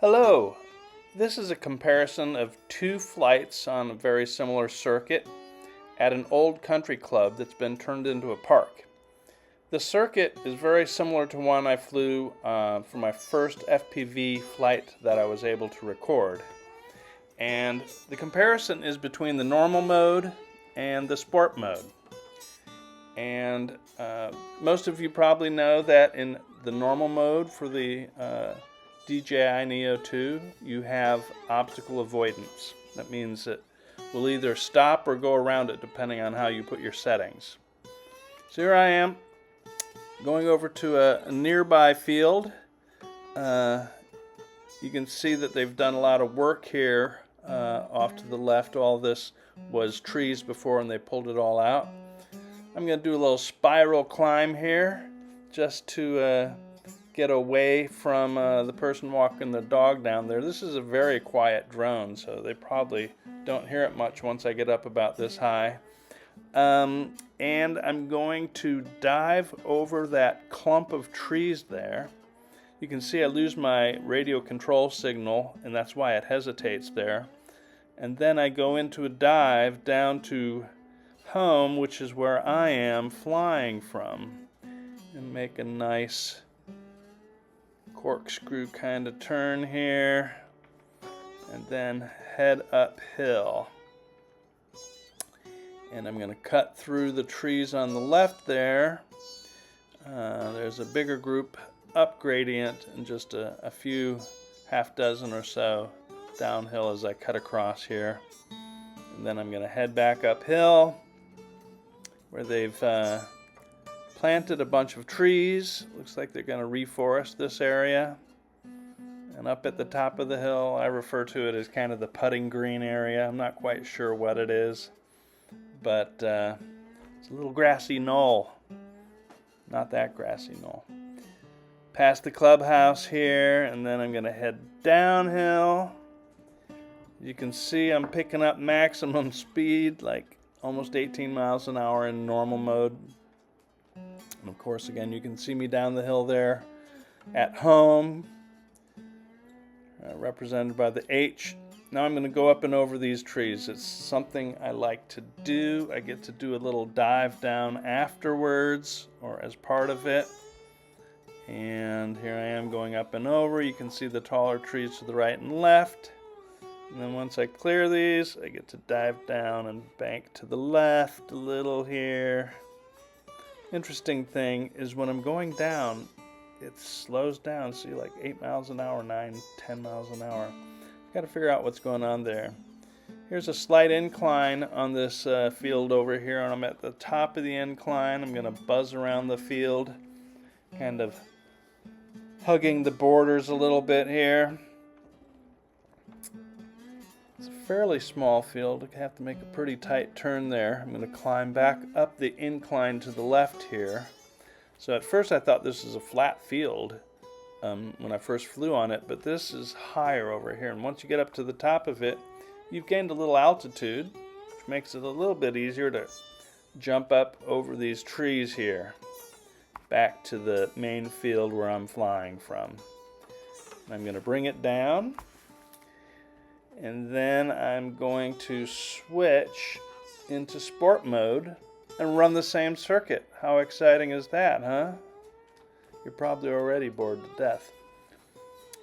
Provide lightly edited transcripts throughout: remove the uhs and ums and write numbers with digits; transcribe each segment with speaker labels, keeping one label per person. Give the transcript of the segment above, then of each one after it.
Speaker 1: Hello, this is a comparison of two flights on a very similar circuit at an old country club that's been turned into a park. The circuit is very similar to one I flew for my first FPV flight that I was able to record. And the comparison is between the normal mode and the sport mode. And most of you probably know that in the normal mode for the DJI Neo 2, you have obstacle avoidance. That means it will either stop or go around it depending on how you put your settings. So here I am going over to a nearby field. You can see that they've done a lot of work here off to the left. All this was trees before and they pulled it all out. I'm going to do a little spiral climb here just to get away from the person walking the dog down there. This is a very quiet drone, so they probably don't hear it much once I get up about this high. And I'm going to dive over that clump of trees there. You can see I lose my radio control signal, and that's why it hesitates there. And then I go into a dive down to home, which is where I am flying from, and make a nice corkscrew kind of turn here, and then head uphill. And I'm going to cut through the trees on the left there. There's a bigger group up gradient and just a few half dozen or so downhill as I cut across here. And then I'm going to head back uphill where they've planted a bunch of trees. Looks like they're going to reforest this area. And up at the top of the hill, I refer to it as kind of the putting green area. I'm not quite sure what it is, but it's a little grassy knoll. Not that grassy knoll. Past the clubhouse here, and then I'm going to head downhill. You can see I'm picking up maximum speed, like almost 18 miles an hour in normal mode. And of course, again, you can see me down the hill there at home, represented by the H. Now I'm going to go up and over these trees. It's something I like to do. I get to do a little dive down afterwards or as part of it. And here I am going up and over. You can see the taller trees to the right and left. And then once I clear these, I get to dive down and bank to the left a little here. Interesting thing is when I'm going down, it slows down. See, like 8 miles an hour, 9, 10 miles an hour. Got to figure out what's going on there. Here's a slight incline on this field over here, and I'm at the top of the incline. I'm going to buzz around the field, kind of hugging the borders a little bit here. It's a fairly small field. I have to make a pretty tight turn there. I'm going to climb back up the incline to the left here. So at first I thought this was a flat field when I first flew on it, but this is higher over here. And once you get up to the top of it, you've gained a little altitude, which makes it a little bit easier to jump up over these trees here, back to the main field where I'm flying from. And I'm going to bring it down. And then I'm going to switch into sport mode and run the same circuit. How exciting is that, huh? You're probably already bored to death.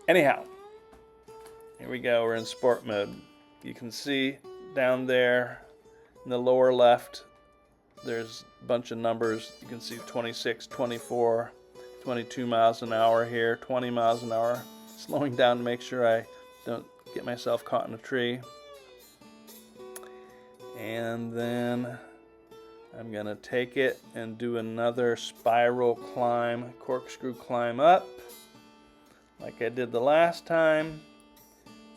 Speaker 1: Anyhow, here we go. We're in sport mode. You can see down there in the lower left, there's a bunch of numbers. You can see 26, 24, 22 miles an hour here, 20 miles an hour. Slowing down to make sure I don't get myself caught in a tree. And then I'm going to take it and do another spiral climb, corkscrew climb up, like I did the last time.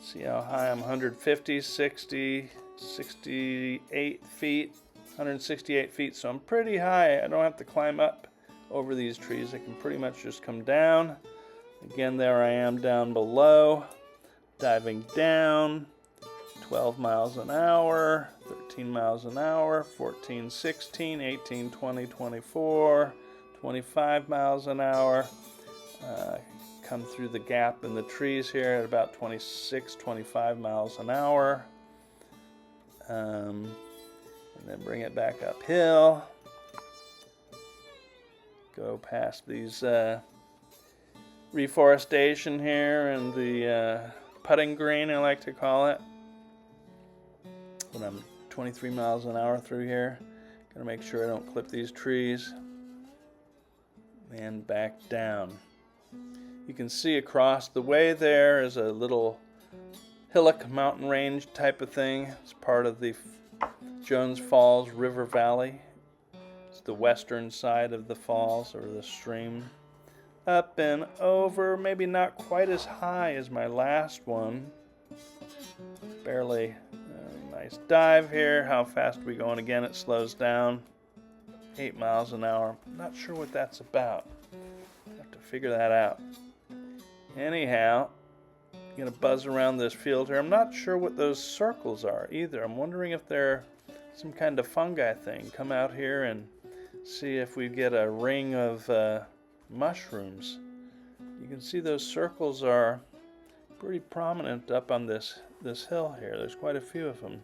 Speaker 1: See how high I'm, 150, 60, 68 feet, 168 feet. So I'm pretty high. I don't have to climb up over these trees. I can pretty much just come down. Again, there I am down below. Diving down, 12 miles an hour, 13 miles an hour, 14, 16, 18, 20, 24, 25 miles an hour. come through the gap in the trees here at about 26, 25 miles an hour. And then bring it back uphill. Go past these reforestation here and the putting green, I like to call it. When I'm 23 miles an hour through here, gotta make sure I don't clip these trees. And back down. You can see across the way there is a little hillock mountain range type of thing. It's part of the Jones Falls River Valley. It's the western side of the falls, or the stream. Up and over, maybe not quite as high as my last one. Barely. Nice dive here. How fast are we going again? It slows down. 8 miles an hour. Not sure what that's about. Have to figure that out. Anyhow, I'm going to buzz around this field here. I'm not sure what those circles are either. I'm wondering if they're some kind of fungi thing. Come out here and see if we get a ring of mushrooms. You can see those circles are pretty prominent up on this hill here. There's quite a few of them.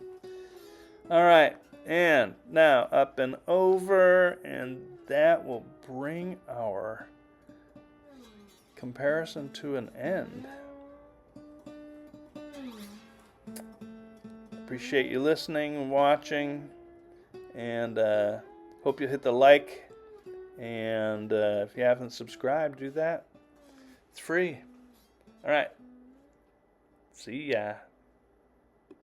Speaker 1: All right, and now up and over, and that will bring our comparison to an end. Appreciate you listening and watching, and hope you hit the like, and if you haven't subscribed, do that. It's free. All right. See ya.